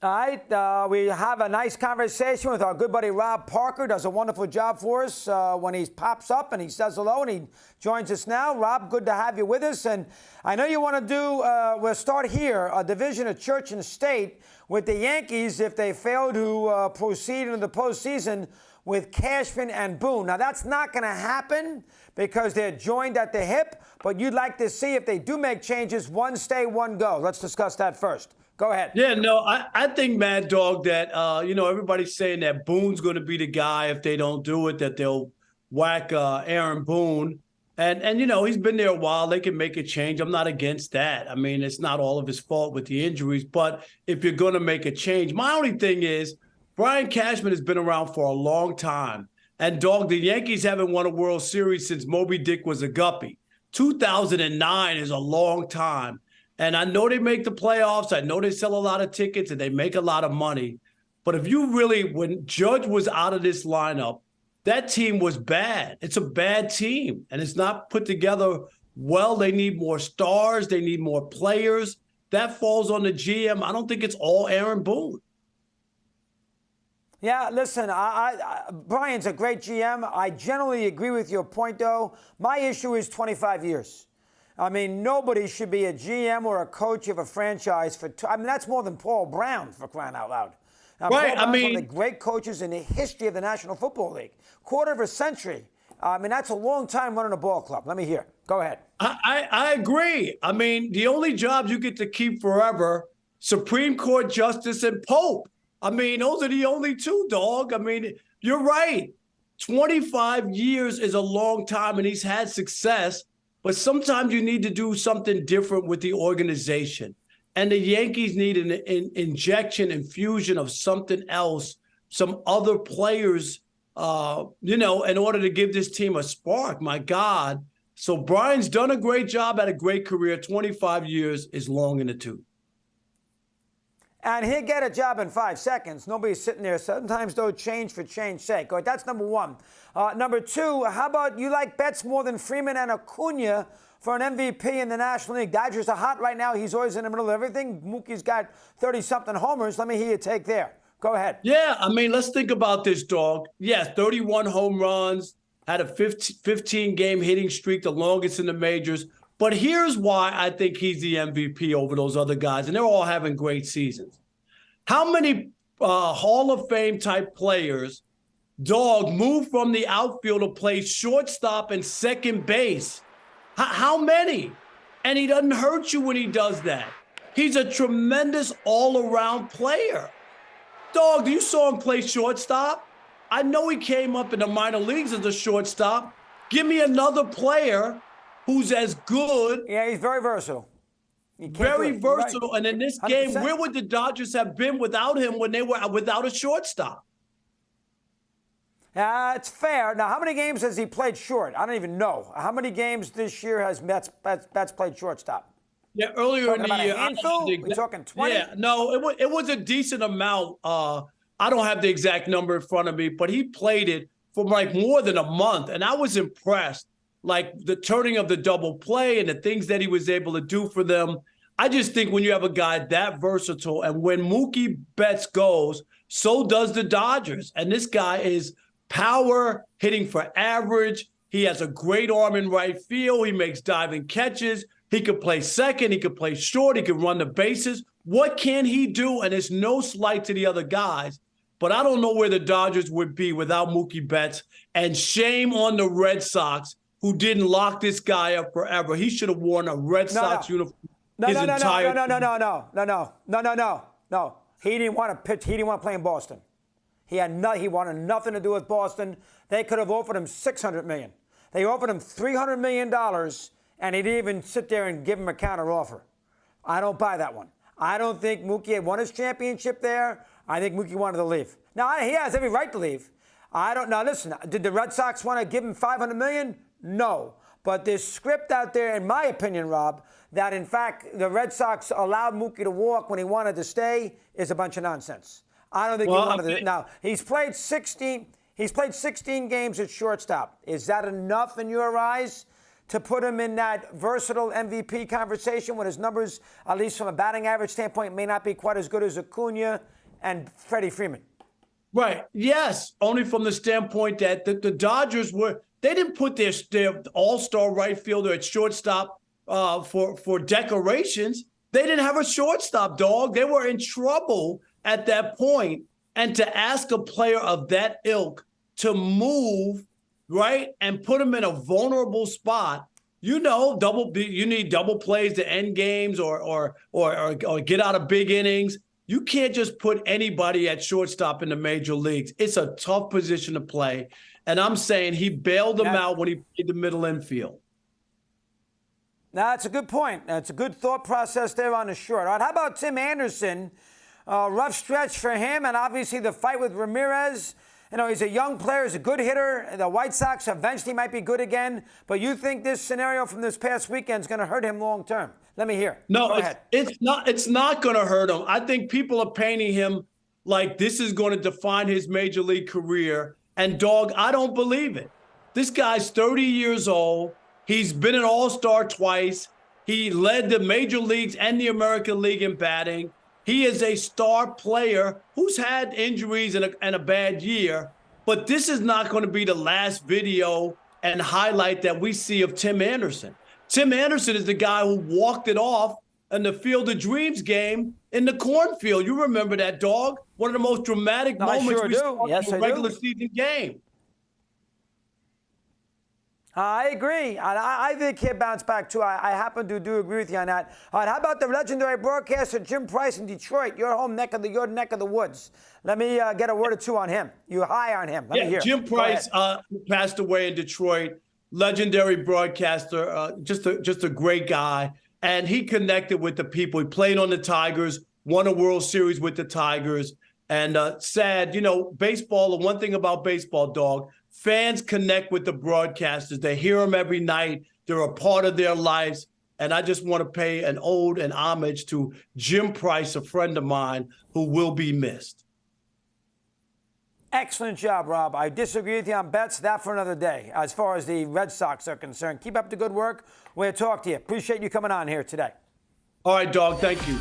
All right, we have a nice conversation with our good buddy Rob Parker. Does a wonderful job for us when he pops up and he says hello and he joins us now. Rob, good to have you with us. And I know you want to do, we'll start here, a division of church and state with the Yankees if they fail to proceed into the postseason with Cashman and Boone. Now, that's not going to happen because they're joined at the hip, but you'd like to see if they do make changes, one stay, one go. Let's discuss that first. Go ahead. Yeah, no, I think, Mad Dog, that, everybody's saying that Boone's going to be the guy if they don't do it, that they'll whack Aaron Boone. And he's been there a while. They can make a change. I'm not against that. I mean, it's not all of his fault with the injuries. But if you're going to make a change, my only thing is Brian Cashman has been around for a long time. And, Dog, the Yankees haven't won a World Series since Moby Dick was a guppy. 2009 is a long time. And I know they make the playoffs. I know they sell a lot of tickets and they make a lot of money. But if you really, when Judge was out of this lineup, that team was bad. It's a bad team, and it's not put together well. They need more stars. They need more players. That falls on the GM. I don't think it's all Aaron Boone. Yeah, listen, Brian's a great GM. I generally agree with your point, though. My issue is 25 years. I mean, nobody should be a GM or a coach of a franchise for that's more than Paul Brown, for crying out loud. Right, Paul Brown's one of the great coaches in the history of the National Football League. Quarter of a century. I mean, that's a long time running a ball club. Let me hear. Go ahead. I agree. I mean, the only jobs you get to keep forever, Supreme Court Justice and Pope. I mean, those are the only two, Dog. I mean, you're right. 25 years is a long time, and he's had success. But sometimes you need to do something different with the organization. And the Yankees need an infusion of something else, some other players, in order to give this team a spark. My God. So Brian's done a great job, had a great career. 25 years is long in the tooth. And he'll get a job in 5 seconds. Nobody's sitting there. Sometimes, though, change for change's sake. All right, that's number one. Number two, how about you like Betts more than Freeman and Acuna for an MVP in the National League? Dodgers are hot right now. He's always in the middle of everything. Mookie's got 30-something homers. Let me hear your take there. Go ahead. Yeah, I mean, let's think about this, Dog. Yes, 31 home runs, had a 15-game hitting streak, the longest in the majors. But here's why I think he's the MVP over those other guys, and they're all having great seasons. How many Hall of Fame type players, Dog, move from the outfield to play shortstop and second base? How many? And he doesn't hurt you when he does that. He's a tremendous all-around player. Dog, you saw him play shortstop. I know he came up in the minor leagues as a shortstop. Give me another player who's as good. Yeah, he's very versatile. Very versatile. Right. And in this 100%. Game, where would the Dodgers have been without him when they were without a shortstop? It's fair. Now, how many games has he played short? I don't even know. How many games this year has Betts played shortstop? Yeah, earlier in the year. A handful? We're talking 20? Yeah, no, it was a decent amount. I don't have the exact number in front of me, but he played it for like more than a month, and I was impressed. Like the turning of the double play and the things that he was able to do for them. I just think when you have a guy that versatile, and when Mookie Betts goes, so does the Dodgers. And this guy is power, hitting for average. He has a great arm in right field. He makes diving catches. He could play second. He could play short. He could run the bases. What can he do? And it's no slight to the other guys. But I don't know where the Dodgers would be without Mookie Betts. And shame on the Red Sox, who didn't lock this guy up forever. He should have worn a Red Sox uniform his entire No. He didn't want to pitch. He didn't want to play in Boston. He wanted nothing to do with Boston. They could have offered him $600 million. They offered him $300 million, and he didn't even sit there and give him a counter offer. I don't buy that one. I don't think Mookie had won his championship there. I think Mookie wanted to leave. Now, he has every right to leave. I don't know. Listen, did the Red Sox want to give him $500 million? No. But there's script out there, in my opinion, Rob, that in fact the Red Sox allowed Mookie to walk when he wanted to stay is a bunch of nonsense. I don't think he wanted to. Now, he's played 16 games at shortstop. Is that enough in your eyes to put him in that versatile MVP conversation when his numbers, at least from a batting average standpoint, may not be quite as good as Acuna and Freddie Freeman? Right. Yes. Only from the standpoint that the Dodgers they didn't put their all-star right fielder at shortstop for decorations. They didn't have a shortstop, dog. They were in trouble at that point. And to ask a player of that ilk to move, right, and put him in a vulnerable spot, you need double plays to end games or get out of big innings. You can't just put anybody at shortstop in the major leagues. It's a tough position to play. And I'm saying he bailed them out when he played the middle infield. Now, that's a good point. That's a good thought process there on the short. All right, how about Tim Anderson? Rough stretch for him, and obviously the fight with Ramirez. You know, he's a young player, he's a good hitter. The White Sox eventually might be good again. But you think this scenario from this past weekend is going to hurt him long term? Let me hear. No, it's not. It's not going to hurt him. I think people are painting him like this is going to define his major league career. And, dog, I don't believe it. This guy's 30 years old. He's been an all-star twice. He led the major leagues and the American League in batting. He is a star player who's had injuries and a bad year. But this is not going to be the last video and highlight that we see of Tim Anderson. Tim Anderson is the guy who walked it off in the Field of Dreams game in the cornfield. You remember that, dog? One of the most dramatic moments we saw in a regular season game. I agree. I think he'll bounce back, too. I happen to do agree with you on that. All right, how about the legendary broadcaster Jim Price in Detroit, your neck of the woods? Let me get a word or two on him. You high on him. Let me hear. Jim Price passed away in Detroit. Legendary broadcaster, just a great guy. And he connected with the people. He played on the Tigers, won a World Series with the Tigers. And sad, baseball, the one thing about baseball, dog, fans connect with the broadcasters. They hear them every night. They're a part of their lives. And I just want to pay an ode and homage to Jim Price, a friend of mine who will be missed. Excellent job, Rob. I disagree with you on Betts. That for another day, as far as the Red Sox are concerned. Keep up the good work. We'll talk to you. Appreciate you coming on here today. All right, dog. Thank you.